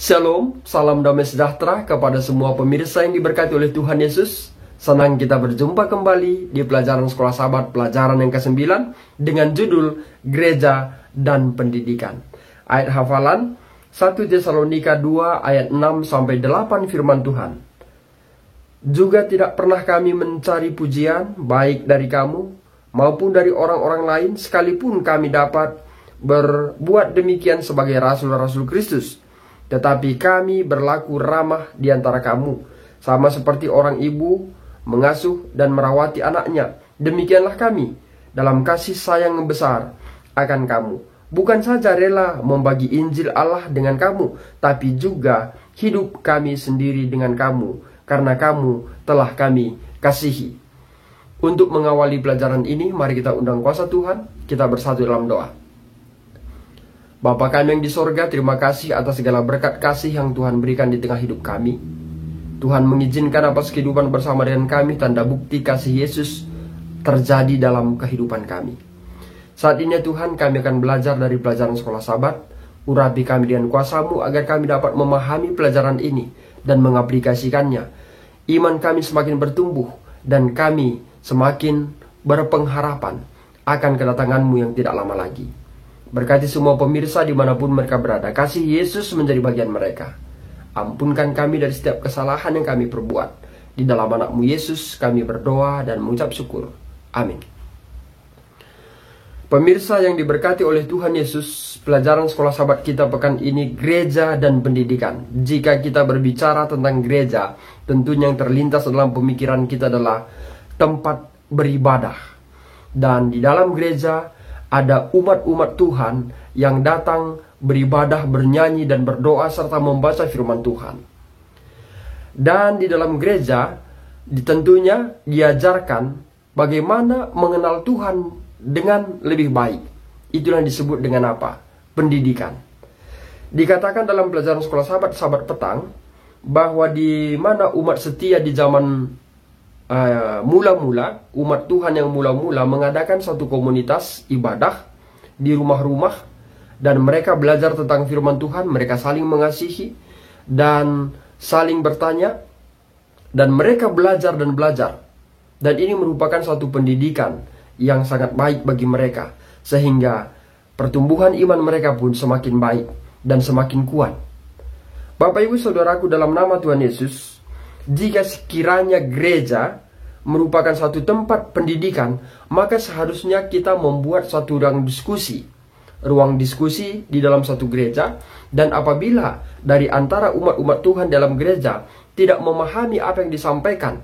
Shalom, salam damai sejahtera kepada semua pemirsa yang diberkati oleh Tuhan Yesus. Senang kita berjumpa kembali di pelajaran Sekolah Sahabat pelajaran yang ke-9 dengan judul Gereja dan Pendidikan. Ayat hafalan 1 Tesalonika 2 ayat 6-8 firman Tuhan. Juga tidak pernah kami mencari pujian baik dari kamu maupun dari orang-orang lain, sekalipun kami dapat berbuat demikian sebagai rasul-rasul Kristus. Tetapi kami berlaku ramah di antara kamu, sama seperti orang ibu mengasuh dan merawati anaknya. Demikianlah kami dalam kasih sayang yang besar akan kamu. Bukan saja rela membagi Injil Allah dengan kamu, tapi juga hidup kami sendiri dengan kamu, karena kamu telah kami kasihi. Untuk mengawali pelajaran ini, mari kita undang kuasa Tuhan. Kita bersatu dalam doa. Bapa kami yang di sorga, terima kasih atas segala berkat kasih yang Tuhan berikan di tengah hidup kami. Tuhan mengizinkan atas kehidupan bersama dengan kami, tanda bukti kasih Yesus terjadi dalam kehidupan kami. Saat ini Tuhan, kami akan belajar dari pelajaran Sekolah Sahabat. Urapi kami dengan kuasa-Mu agar kami dapat memahami pelajaran ini dan mengaplikasikannya. Iman kami semakin bertumbuh dan kami semakin berpengharapan akan kedatangan-Mu yang tidak lama lagi. Berkati semua pemirsa dimanapun mereka berada. Kasih Yesus menjadi bagian mereka. Ampunkan kami dari setiap kesalahan yang kami perbuat. Di dalam anak-Mu Yesus kami berdoa dan mengucap syukur. Amin. Pemirsa yang diberkati oleh Tuhan Yesus, pelajaran Sekolah Sahabat kita pekan ini gereja dan pendidikan. Jika kita berbicara tentang gereja, tentunya yang terlintas dalam pemikiran kita adalah tempat beribadah. Dan di dalam gereja ada umat-umat Tuhan yang datang beribadah, bernyanyi, dan berdoa serta membaca firman Tuhan. Dan di dalam gereja tentunya diajarkan bagaimana mengenal Tuhan dengan lebih baik. Itulah yang disebut dengan apa? Pendidikan. Dikatakan dalam pelajaran Sekolah Sahabat, Sahabat petang, bahwa di mana umat setia di zaman mula-mula, umat Tuhan yang mula-mula mengadakan satu komunitas ibadah di rumah-rumah, dan mereka belajar tentang firman Tuhan, mereka saling mengasihi dan saling bertanya, dan mereka belajar dan belajar. Dan ini merupakan suatu pendidikan yang sangat baik bagi mereka, sehingga pertumbuhan iman mereka pun semakin baik dan semakin kuat. Bapak Ibu Saudaraku, dalam nama Tuhan Yesus, jika sekiranya gereja merupakan suatu tempat pendidikan, maka seharusnya kita membuat suatu ruang diskusi di dalam satu gereja. Dan apabila dari antara umat-umat Tuhan dalam gereja tidak memahami apa yang disampaikan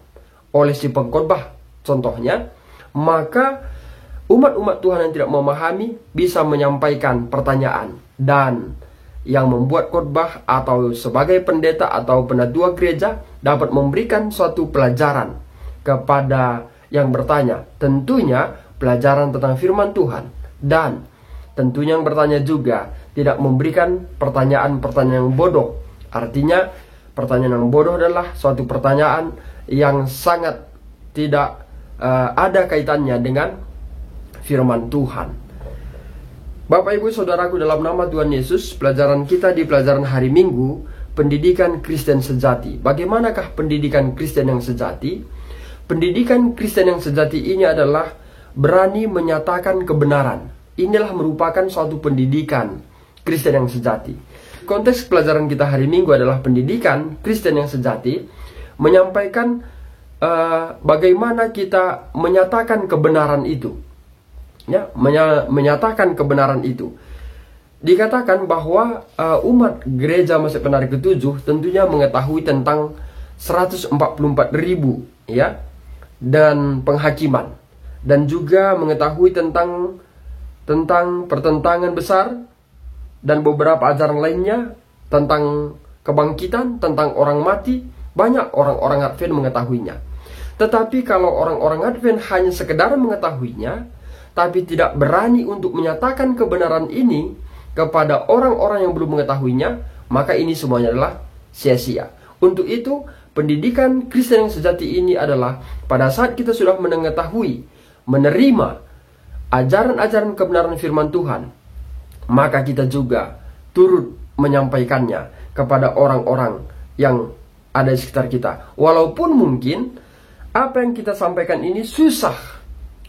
oleh si pengkhotbah, contohnya, maka umat-umat Tuhan yang tidak memahami bisa menyampaikan pertanyaan, dan yang membuat khotbah atau sebagai pendeta atau penatua gereja dapat memberikan suatu pelajaran kepada yang bertanya. Tentunya pelajaran tentang firman Tuhan. Dan tentunya yang bertanya juga tidak memberikan pertanyaan-pertanyaan yang bodoh. Artinya pertanyaan yang bodoh adalah suatu pertanyaan yang sangat tidak ada kaitannya dengan firman Tuhan. Bapak Ibu Saudaraku, dalam nama Tuhan Yesus, pelajaran kita di pelajaran hari Minggu, pendidikan Kristen sejati. Bagaimanakah pendidikan Kristen yang sejati? Pendidikan Kristen yang sejati ini adalah berani menyatakan kebenaran. Inilah merupakan suatu pendidikan Kristen yang sejati. Konteks pelajaran kita hari Minggu adalah pendidikan Kristen yang sejati, menyampaikan bagaimana kita menyatakan kebenaran itu. Ya, menyatakan kebenaran itu. Dikatakan bahwa umat gereja Masjid Penari ke-7 tentunya mengetahui tentang 144.000 ya, dan penghakiman, dan juga mengetahui tentang pertentangan besar dan beberapa ajaran lainnya tentang kebangkitan, tentang orang mati. Banyak orang-orang Advent mengetahuinya. Tetapi kalau orang-orang Advent hanya sekedar mengetahuinya, tapi tidak berani untuk menyatakan kebenaran ini kepada orang-orang yang belum mengetahuinya, maka ini semuanya adalah sia-sia. Untuk itu, pendidikan Kristen yang sejati ini adalah pada saat kita sudah mengetahui, menerima ajaran-ajaran kebenaran firman Tuhan, maka kita juga turut menyampaikannya. kepada orang-orang yang ada di sekitar kita. Walaupun mungkin apa yang kita sampaikan ini susah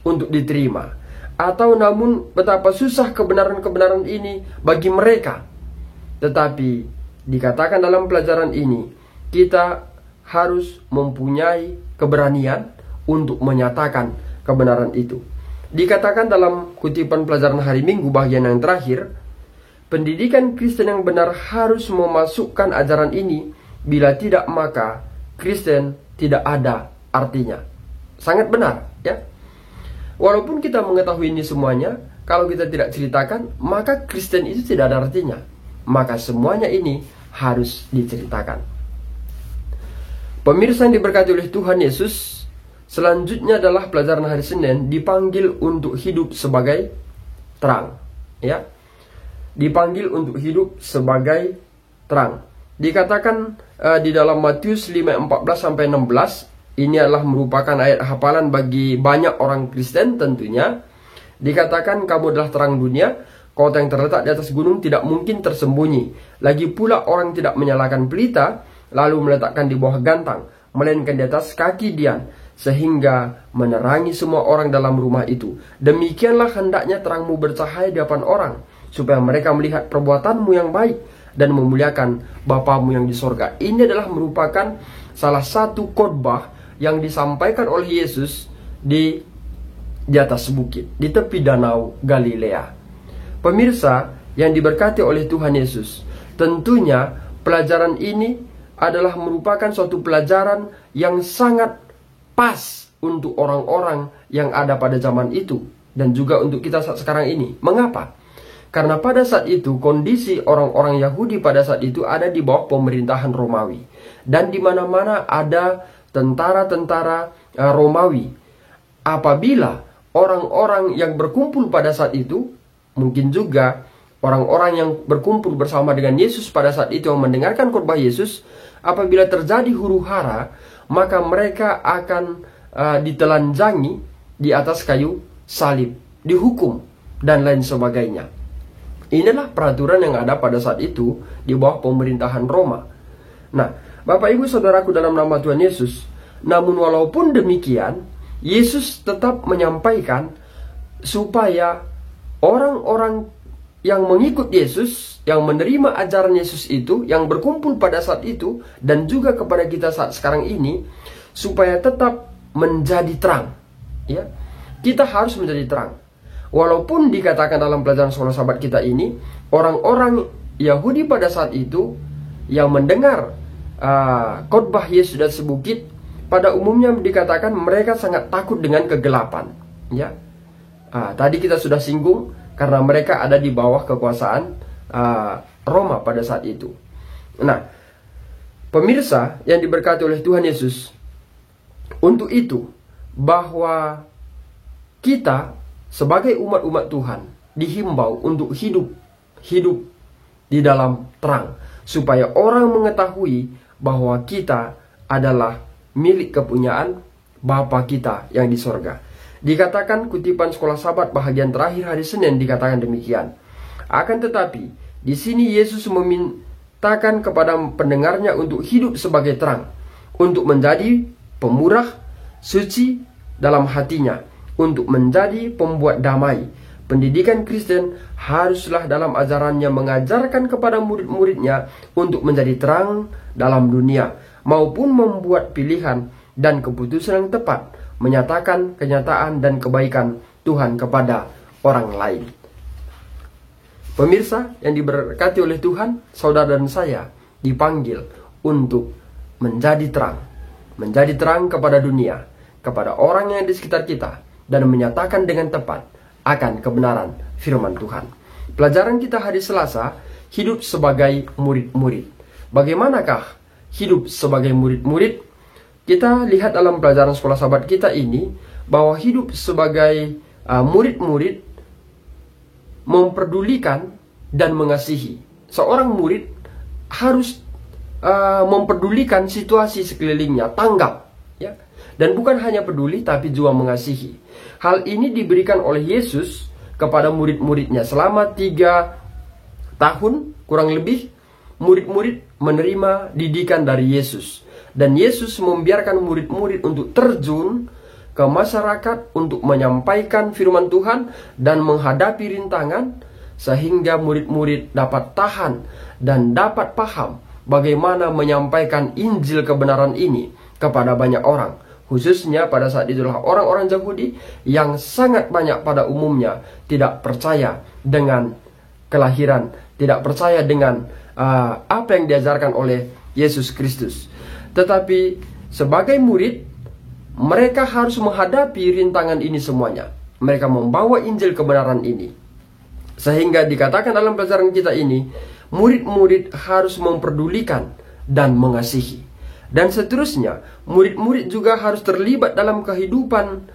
untuk diterima, atau namun betapa susah kebenaran-kebenaran ini bagi mereka. Tetapi dikatakan dalam pelajaran ini, kita harus mempunyai keberanian untuk menyatakan kebenaran itu. Dikatakan dalam kutipan pelajaran hari Minggu bagian yang terakhir, pendidikan Kristen yang benar harus memasukkan ajaran ini, bila tidak maka Kristen tidak ada artinya. Sangat benar, ya. Walaupun kita mengetahui ini semuanya, kalau kita tidak ceritakan, maka Kristen itu tidak ada artinya. Maka semuanya ini harus diceritakan. Pemirsa yang diberkati oleh Tuhan Yesus, selanjutnya adalah pelajaran hari Senin, dipanggil untuk hidup sebagai terang, ya. Dipanggil untuk hidup sebagai terang. Dikatakan di dalam Matius 5:14-16, ini adalah merupakan ayat hafalan bagi banyak orang Kristen tentunya. Dikatakan, kamu adalah terang dunia, kota yang terletak di atas gunung tidak mungkin tersembunyi. Lagi pula orang tidak menyalakan pelita lalu meletakkan di bawah gantang, melainkan di atas kaki dian, sehingga menerangi semua orang dalam rumah itu. Demikianlah hendaknya terangmu bercahaya di hadapan orang, supaya mereka melihat perbuatanmu yang baik dan memuliakan Bapamu yang di sorga. Ini adalah merupakan salah satu khotbah yang disampaikan oleh Yesus di atas bukit, di tepi danau Galilea. Pemirsa yang diberkati oleh Tuhan Yesus, tentunya pelajaran ini adalah merupakan suatu pelajaran yang sangat pas untuk orang-orang yang ada pada zaman itu, dan juga untuk kita saat sekarang ini. Mengapa? Karena pada saat itu kondisi orang-orang Yahudi pada saat itu ada di bawah pemerintahan Romawi, dan di mana-mana ada tentara-tentara Romawi. Apabila orang-orang yang berkumpul pada saat itu, mungkin juga orang-orang yang berkumpul bersama dengan Yesus pada saat itu yang mendengarkan khotbah Yesus, apabila terjadi huru-hara, maka mereka akan ditelanjangi di atas kayu salib, dihukum, dan lain sebagainya. Inilah peraturan yang ada pada saat itu di bawah pemerintahan Roma. Nah, Bapak Ibu Saudaraku dalam nama Tuhan Yesus, namun walaupun demikian, Yesus tetap menyampaikan supaya orang-orang yang mengikut Yesus, yang menerima ajaran Yesus itu, yang berkumpul pada saat itu, dan juga kepada kita saat sekarang ini, supaya tetap menjadi terang, ya. Kita harus menjadi terang. Walaupun dikatakan dalam pelajaran sekolah sahabat kita ini, orang-orang Yahudi pada saat itu yang mendengar khotbah Yesus dan sebukit, pada umumnya dikatakan mereka sangat takut dengan kegelapan, ya. Tadi kita sudah singgung, karena mereka ada di bawah kekuasaan Roma pada saat itu. Nah, pemirsa yang diberkati oleh Tuhan Yesus, untuk itu bahwa kita sebagai umat-umat Tuhan dihimbau untuk hidup di dalam terang, supaya orang mengetahui bahwa kita adalah milik kepunyaan Bapa kita yang di sorga. Dikatakan kutipan sekolah sahabat bahagian terakhir hari Senin dikatakan demikian. Akan tetapi di sini Yesus memintakan kepada pendengarnya untuk hidup sebagai terang, untuk menjadi pemurah, suci dalam hatinya, untuk menjadi pembuat damai. Pendidikan Kristen haruslah dalam ajarannya mengajarkan kepada murid-muridnya untuk menjadi terang dalam dunia, maupun membuat pilihan dan keputusan yang tepat, menyatakan kenyataan dan kebaikan Tuhan kepada orang lain. Pemirsa yang diberkati oleh Tuhan, saudara dan saya dipanggil untuk menjadi terang kepada dunia, kepada orang yang di sekitar kita, dan menyatakan dengan tepat akan kebenaran firman Tuhan. Pelajaran kita hari Selasa, hidup sebagai murid-murid. Bagaimanakah hidup sebagai murid-murid? Kita lihat dalam pelajaran sekolah sahabat kita ini, bahwa hidup sebagai murid-murid memperdulikan dan mengasihi. Seorang murid harus memperdulikan situasi sekelilingnya, tanggap, ya. Dan bukan hanya peduli, tapi juga mengasihi. Hal ini diberikan oleh Yesus kepada murid-muridnya selama 3 tahun kurang lebih. murid-murid menerima didikan dari Yesus. Dan Yesus membiarkan murid-murid untuk terjun ke masyarakat untuk menyampaikan firman Tuhan dan menghadapi rintangan, sehingga murid-murid dapat tahan dan dapat paham bagaimana menyampaikan Injil kebenaran ini kepada banyak orang. Khususnya pada saat itulah orang-orang Yahudi yang sangat banyak pada umumnya tidak percaya dengan kelahiran, tidak percaya dengan apa yang diajarkan oleh Yesus Kristus. Tetapi sebagai murid, mereka harus menghadapi rintangan ini semuanya. Mereka membawa Injil kebenaran ini. Sehingga dikatakan dalam pelajaran kita ini, murid-murid harus memperdulikan dan mengasihi. Dan seterusnya, murid-murid juga harus terlibat dalam kehidupan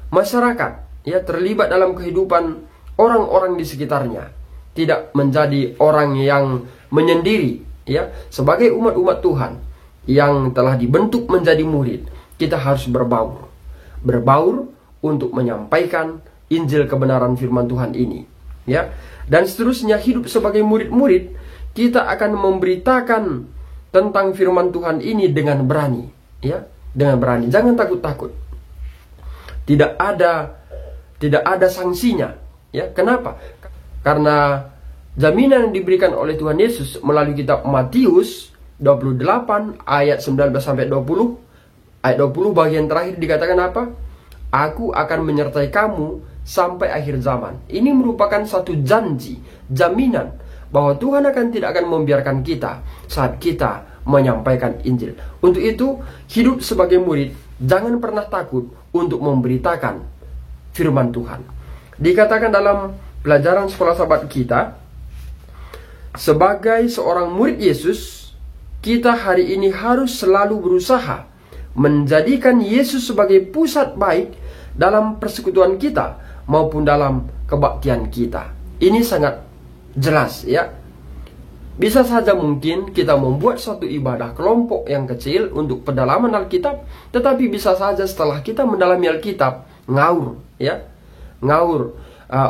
masyarakat, ya, terlibat dalam kehidupan orang-orang di sekitarnya. Tidak menjadi orang yang menyendiri, ya. Sebagai umat-umat Tuhan yang telah dibentuk menjadi murid, kita harus berbaur untuk menyampaikan Injil kebenaran firman Tuhan ini, ya. Dan seterusnya, hidup sebagai murid-murid, kita akan memberitakan tentang firman Tuhan ini dengan berani, ya, dengan berani. Jangan takut-takut. Tidak ada sanksinya, ya. Kenapa? Karena jaminan yang diberikan oleh Tuhan Yesus melalui kitab Matius 28 ayat 19 sampai 20. Ayat 20 bagian terakhir dikatakan apa? Aku akan menyertai kamu sampai akhir zaman. Ini merupakan satu janji, jaminan bahwa Tuhan tidak akan membiarkan kita saat kita menyampaikan Injil. Untuk itu, hidup sebagai murid, jangan pernah takut untuk memberitakan firman Tuhan. Dikatakan dalam pelajaran sekolah sahabat kita, sebagai seorang murid Yesus, kita hari ini harus selalu berusaha menjadikan Yesus sebagai pusat baik dalam persekutuan kita maupun dalam kebaktian kita. Ini sangat jelas, ya. Bisa saja mungkin kita membuat suatu ibadah kelompok yang kecil untuk pendalaman Alkitab, tetapi bisa saja setelah kita mendalami Alkitab, ngaur, ya. Ngaur,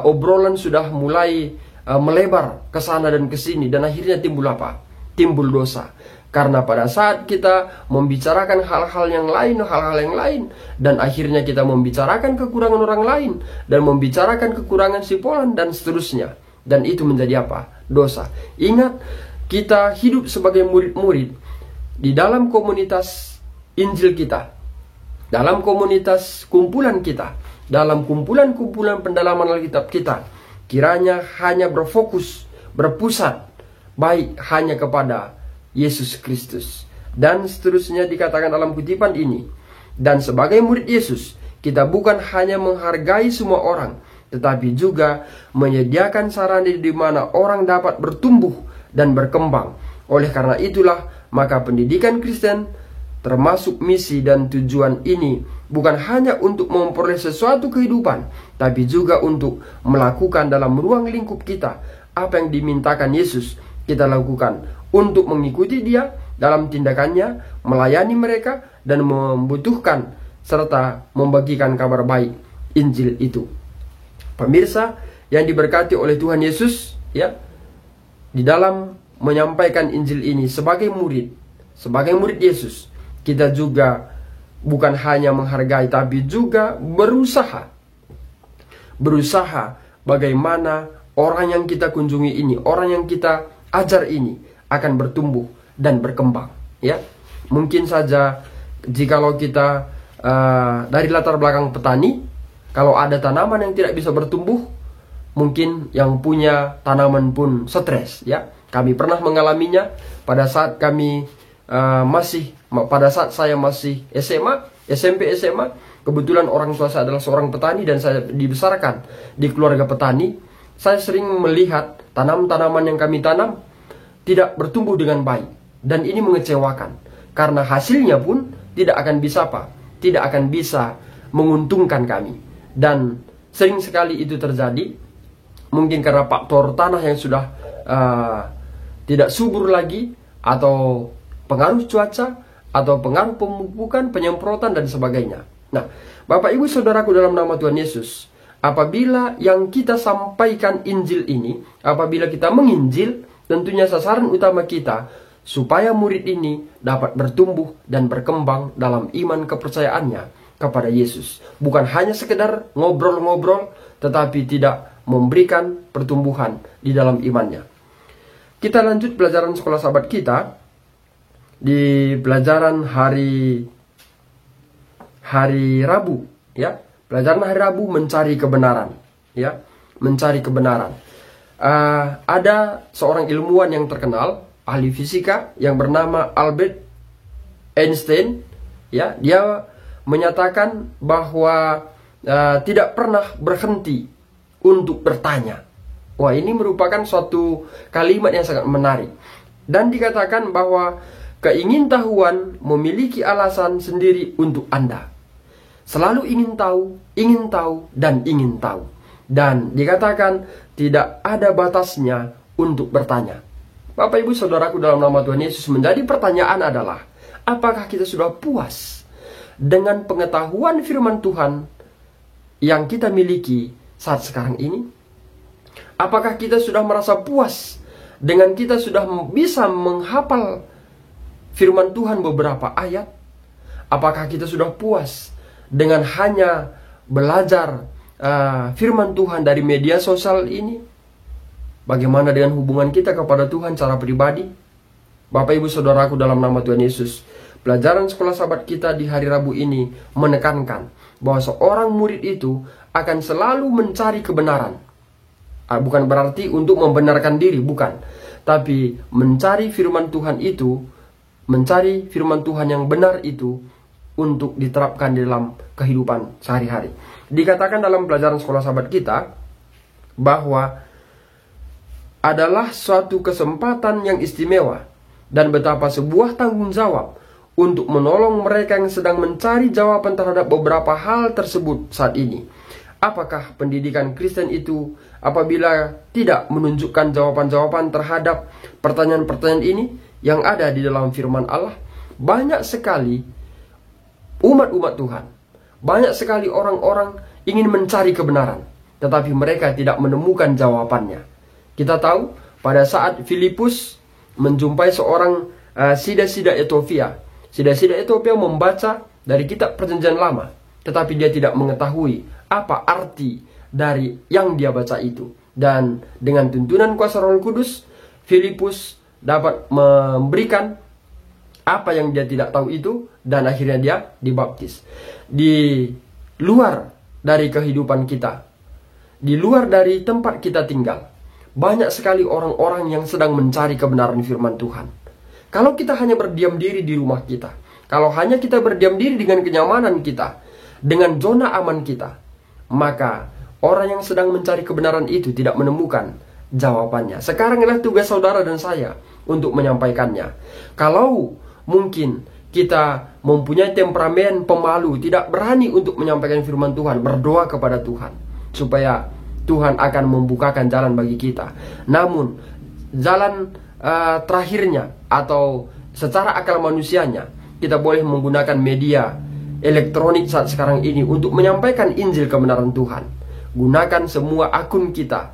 obrolan sudah mulai melebar ke sana dan ke sini, dan akhirnya timbul apa? Timbul dosa. Karena pada saat kita membicarakan hal-hal yang lain, dan akhirnya kita membicarakan kekurangan orang lain, dan membicarakan kekurangan si Polan, dan seterusnya. Dan itu menjadi apa? Dosa. Ingat, kita hidup sebagai murid-murid di dalam komunitas Injil kita, dalam komunitas kumpulan kita, dalam kumpulan-kumpulan pendalaman Alkitab kita. Kiranya hanya berpusat baik hanya kepada Yesus Kristus. Dan seterusnya dikatakan dalam kutipan ini, dan sebagai murid Yesus, kita bukan hanya menghargai semua orang, tetapi juga menyediakan sarana di mana orang dapat bertumbuh dan berkembang. Oleh karena itulah, maka pendidikan Kristen, termasuk misi dan tujuan ini, bukan hanya untuk memperoleh sesuatu kehidupan, tapi juga untuk melakukan dalam ruang lingkup kita apa yang dimintakan Yesus kita lakukan, untuk mengikuti Dia dalam tindakannya, melayani mereka, dan membutuhkan serta membagikan kabar baik Injil itu. Pemirsa yang diberkati oleh Tuhan Yesus, ya, di dalam menyampaikan Injil ini sebagai murid Yesus, kita juga bukan hanya menghargai, tapi juga berusaha bagaimana orang yang kita kunjungi ini, orang yang kita ajar ini akan bertumbuh dan berkembang, ya. Mungkin saja jikalau kita dari latar belakang petani, kalau ada tanaman yang tidak bisa bertumbuh, mungkin yang punya tanaman pun stres, ya. Kami pernah mengalaminya pada saat saya masih SMP SMA. Kebetulan orang tua saya adalah seorang petani dan saya dibesarkan di keluarga petani. Saya sering melihat tanaman-tanaman yang kami tanam tidak bertumbuh dengan baik, dan ini mengecewakan karena hasilnya pun tidak akan bisa menguntungkan kami. Dan sering sekali itu terjadi, mungkin karena faktor tanah yang sudah tidak subur lagi, atau pengaruh cuaca, atau pengaruh pemupukan, penyemprotan, dan sebagainya. Nah, Bapak Ibu Saudaraku dalam nama Tuhan Yesus, apabila yang kita sampaikan Injil ini, apabila kita menginjil, tentunya sasaran utama kita supaya murid ini dapat bertumbuh dan berkembang dalam iman kepercayaannya kepada Yesus. Bukan hanya sekedar ngobrol-ngobrol, tetapi tidak memberikan pertumbuhan di dalam imannya. Kita lanjut pelajaran sekolah sahabat kita di pelajaran hari Rabu, ya. Pelajaran hari Rabu mencari kebenaran, ya, mencari kebenaran. Ada seorang ilmuwan yang terkenal, ahli fisika yang bernama Albert Einstein, ya. Dia menyatakan bahwa tidak pernah berhenti untuk bertanya. Wah, ini merupakan suatu kalimat yang sangat menarik. Dan dikatakan bahwa keingintahuan memiliki alasan sendiri untuk Anda. Selalu ingin tahu, dan ingin tahu. Dan dikatakan tidak ada batasnya untuk bertanya. Bapak ibu saudaraku dalam nama Tuhan Yesus, menjadi pertanyaan adalah, apakah kita sudah puas dengan pengetahuan firman Tuhan yang kita miliki saat sekarang ini? Apakah kita sudah merasa puas dengan kita sudah bisa menghafal firman Tuhan beberapa ayat? Apakah kita sudah puas dengan hanya belajar firman Tuhan dari media sosial ini? Bagaimana dengan hubungan kita kepada Tuhan secara pribadi? Bapak ibu saudaraku dalam nama Tuhan Yesus, pelajaran sekolah sahabat kita di hari Rabu ini menekankan bahwa seorang murid itu akan selalu mencari kebenaran. Bukan berarti untuk membenarkan diri, bukan. Tapi mencari firman Tuhan itu, mencari firman Tuhan yang benar itu untuk diterapkan di dalam kehidupan sehari-hari. Dikatakan dalam pelajaran sekolah sahabat kita bahwa adalah suatu kesempatan yang istimewa dan betapa sebuah tanggung jawab untuk menolong mereka yang sedang mencari jawaban terhadap beberapa hal tersebut saat ini. Apakah pendidikan Kristen itu apabila tidak menunjukkan jawaban-jawaban terhadap pertanyaan-pertanyaan ini yang ada di dalam firman Allah? Banyak sekali umat-umat Tuhan, banyak sekali orang-orang ingin mencari kebenaran, tetapi mereka tidak menemukan jawabannya. Kita tahu pada saat Filipus menjumpai seorang sida-sida Ethiopia. Sida-sida Ethiopia membaca dari kitab Perjanjian Lama, tetapi dia tidak mengetahui apa arti dari yang dia baca itu. Dan dengan tuntunan kuasa Roh Kudus, Filipus dapat memberikan apa yang dia tidak tahu itu, dan akhirnya dia dibaptis. Di luar dari kehidupan kita, di luar dari tempat kita tinggal, banyak sekali orang-orang yang sedang mencari kebenaran firman Tuhan. Kalau kita hanya berdiam diri di rumah kita, kalau hanya kita berdiam diri dengan kenyamanan kita, dengan zona aman kita, maka orang yang sedang mencari kebenaran itu tidak menemukan jawabannya. Sekarang adalah tugas saudara dan saya untuk menyampaikannya. Kalau mungkin kita mempunyai temperamen pemalu, tidak berani untuk menyampaikan firman Tuhan, berdoa kepada Tuhan supaya Tuhan akan membukakan jalan bagi kita. Namun jalan terakhirnya atau secara akal manusianya, kita boleh menggunakan media elektronik saat sekarang ini untuk menyampaikan Injil kebenaran Tuhan. Gunakan semua akun kita,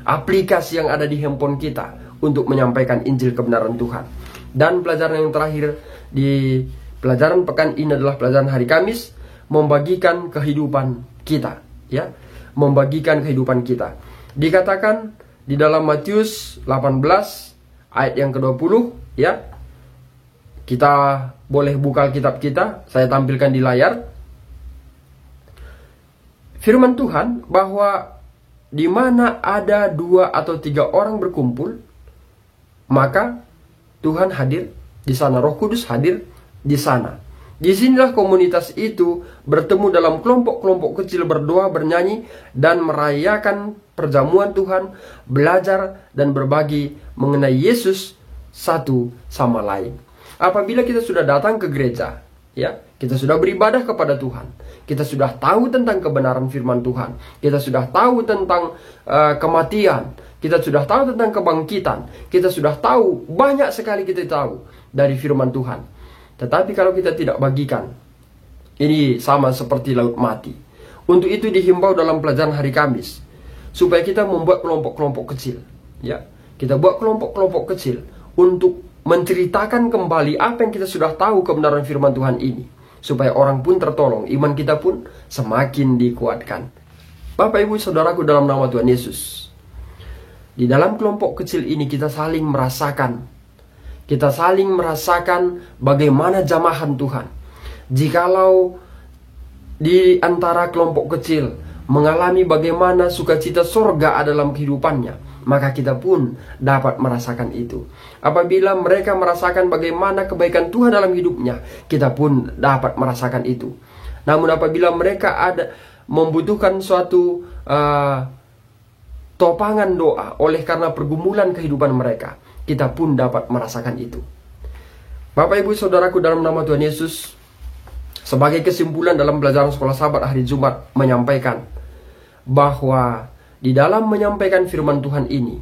aplikasi yang ada di handphone kita untuk menyampaikan Injil kebenaran Tuhan. Dan pelajaran yang terakhir di pelajaran pekan ini adalah pelajaran hari Kamis, membagikan kehidupan kita, ya. Membagikan kehidupan kita. Dikatakan di dalam Matius 18 ayat yang ke-20, ya. Kita boleh buka kitab kita, saya tampilkan di layar. Firman Tuhan bahwa di mana ada 2 atau 3 orang berkumpul, maka Tuhan hadir di sana, Roh Kudus hadir di sana. Disinilah komunitas itu bertemu dalam kelompok-kelompok kecil, berdoa, bernyanyi, dan merayakan perjamuan Tuhan, belajar dan berbagi mengenai Yesus satu sama lain. Apabila kita sudah datang ke gereja, ya, kita sudah beribadah kepada Tuhan, kita sudah tahu tentang kebenaran firman Tuhan, kita sudah tahu tentang kematian, kita sudah tahu tentang kebangkitan, kita sudah tahu, banyak sekali kita tahu dari firman Tuhan. Tetapi kalau kita tidak bagikan, ini sama seperti laut mati. Untuk itu dihimbau dalam pelajaran hari Kamis, supaya kita membuat kelompok-kelompok kecil, ya. Kita buat kelompok-kelompok kecil untuk menceritakan kembali apa yang kita sudah tahu kebenaran firman Tuhan ini, supaya orang pun tertolong, iman kita pun semakin dikuatkan. Bapak, Ibu, Saudaraku dalam nama Tuhan Yesus, di dalam kelompok kecil ini kita saling merasakan bagaimana jamahan Tuhan. Jikalau di antara kelompok kecil mengalami bagaimana sukacita sorga ada dalam kehidupannya, maka kita pun dapat merasakan itu. Apabila mereka merasakan bagaimana kebaikan Tuhan dalam hidupnya, kita pun dapat merasakan itu. Namun apabila mereka membutuhkan suatu topangan doa oleh karena pergumulan kehidupan mereka, kita pun dapat merasakan itu. Bapak, Ibu, Saudaraku dalam nama Tuhan Yesus, sebagai kesimpulan dalam pelajaran sekolah sahabat hari Jumat menyampaikan bahwa di dalam menyampaikan firman Tuhan ini,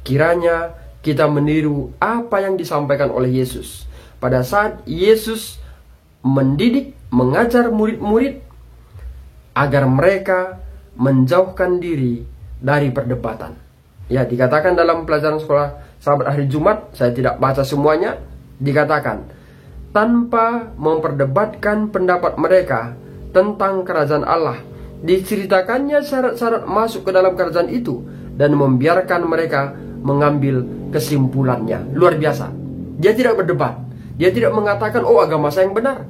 kiranya kita meniru apa yang disampaikan oleh Yesus pada saat Yesus mendidik, mengajar murid-murid agar mereka menjauhkan diri dari perdebatan. Ya, dikatakan dalam pelajaran sekolah sahabat hari Jumat, saya tidak baca semuanya, dikatakan tanpa memperdebatkan pendapat mereka tentang kerajaan Allah, diceritakannya syarat-syarat masuk ke dalam kerajaan itu dan membiarkan mereka mengambil kesimpulannya. Luar biasa. Dia tidak berdebat. Dia tidak mengatakan, oh agama saya yang benar.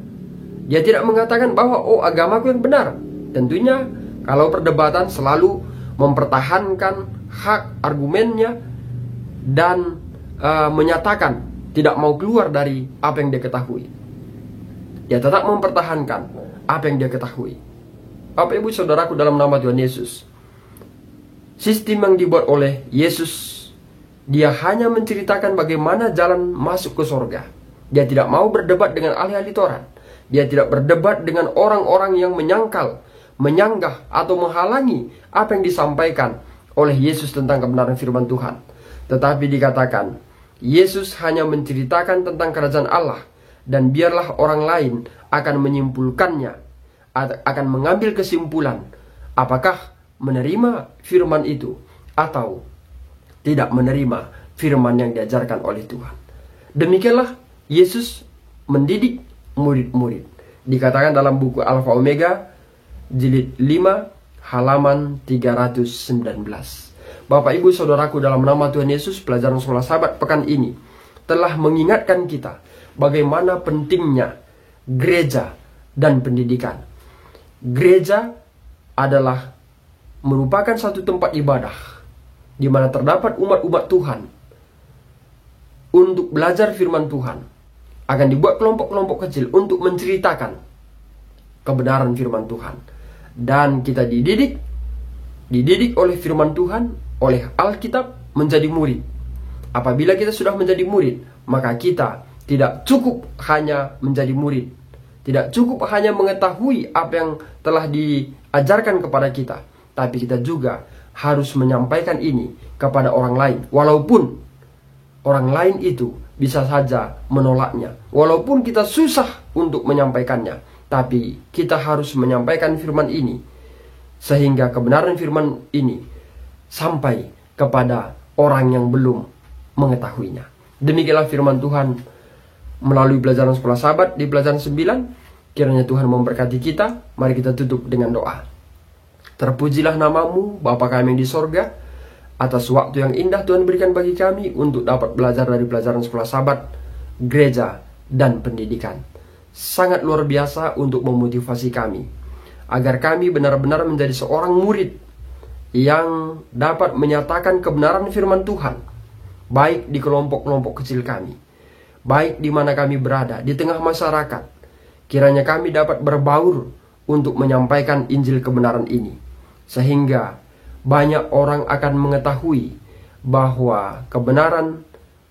Dia tidak mengatakan bahwa, oh agamaku yang benar. Tentunya kalau perdebatan selalu mempertahankan hak argumennya dan menyatakan tidak mau keluar dari apa yang dia ketahui. Dia tetap mempertahankan apa yang dia ketahui. Bapak, Ibu, Saudaraku dalam nama Tuhan Yesus, sistem yang dibuat oleh Yesus, dia hanya menceritakan bagaimana jalan masuk ke surga. Dia tidak mau berdebat dengan ahli-ahli Taurat. Dia tidak berdebat dengan orang-orang yang menyangkal, menyanggah atau menghalangi apa yang disampaikan oleh Yesus tentang kebenaran firman Tuhan. Tetapi dikatakan, Yesus hanya menceritakan tentang kerajaan Allah, dan biarlah orang lain akan menyimpulkannya, akan mengambil kesimpulan apakah menerima firman itu atau tidak menerima firman yang diajarkan oleh Tuhan. Demikianlah Yesus mendidik murid-murid. Dikatakan dalam buku Alfa Omega jilid 5 halaman 319. Bapak, Ibu, Saudaraku dalam nama Tuhan Yesus, pelajaran sekolah sahabat pekan ini telah mengingatkan kita bagaimana pentingnya gereja dan pendidikan. Gereja adalah merupakan satu tempat ibadah di mana terdapat umat-umat Tuhan untuk belajar firman Tuhan. Akan dibuat kelompok-kelompok kecil untuk menceritakan kebenaran firman Tuhan. Dan kita dididik oleh firman Tuhan, oleh Alkitab menjadi murid. Apabila kita sudah menjadi murid, maka kita tidak cukup hanya menjadi murid. Tidak cukup hanya mengetahui apa yang telah diajarkan kepada kita, tapi kita juga harus menyampaikan ini kepada orang lain. Walaupun orang lain itu bisa saja menolaknya, walaupun kita susah untuk menyampaikannya, tapi kita harus menyampaikan firman ini sehingga kebenaran firman ini sampai kepada orang yang belum mengetahuinya. Demikianlah firman Tuhan melalui pelajaran sekolah sahabat di pelajaran 9. Kiranya Tuhan memberkati kita. Mari kita tutup dengan doa. Terpujilah namamu, Bapa kami yang di sorga, atas waktu yang indah Tuhan berikan bagi kami untuk dapat belajar dari pelajaran sekolah sahabat, gereja, dan pendidikan. Sangat luar biasa untuk memotivasi kami, agar kami benar-benar menjadi seorang murid yang dapat menyatakan kebenaran firman Tuhan, baik di kelompok-kelompok kecil kami, baik di mana kami berada, di tengah masyarakat. Kiranya kami dapat berbaur untuk menyampaikan Injil kebenaran ini, sehingga banyak orang akan mengetahui bahwa kebenaran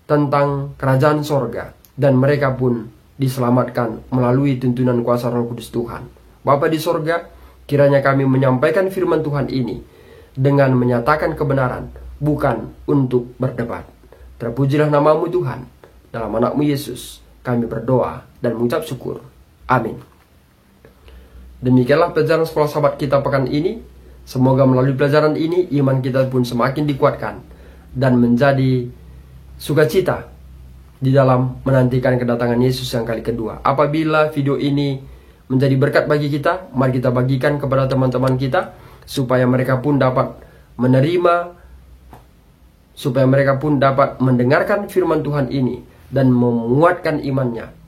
tentang kerajaan sorga, dan mereka pun diselamatkan melalui tuntunan kuasa Roh Kudus Tuhan. Bapa di sorga, kiranya kami menyampaikan firman Tuhan ini dengan menyatakan kebenaran, bukan untuk berdebat. Terpujilah namamu Tuhan. Dalam anakmu Yesus kami berdoa dan mengucap syukur. Amin. Demikianlah pelajaran sekolah sahabat kita pekan ini. Semoga melalui pelajaran ini iman kita pun semakin dikuatkan, dan menjadi sukacita di dalam menantikan kedatangan Yesus yang kali kedua. Apabila video ini menjadi berkat bagi kita, mari kita bagikan kepada teman-teman kita supaya mereka pun dapat menerima, supaya mereka pun dapat mendengarkan firman Tuhan ini dan menguatkan imannya.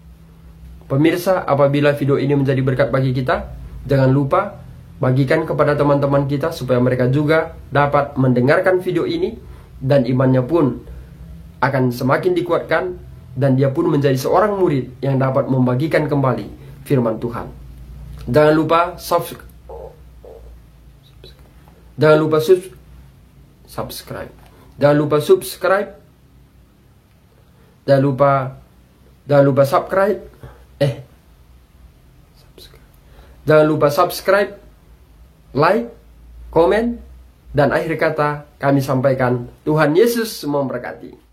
Pemirsa, apabila video ini menjadi berkat bagi kita, jangan lupa bagikan kepada teman-teman kita supaya mereka juga dapat mendengarkan video ini dan imannya pun akan semakin dikuatkan dan dia pun menjadi seorang murid yang dapat membagikan kembali firman Tuhan. Jangan lupa subscribe. Jangan lupa subscribe. Jangan lupa subscribe. Jangan lupa subscribe. Jangan lupa subscribe, like, komen, dan akhir kata kami sampaikan Tuhan Yesus memberkati.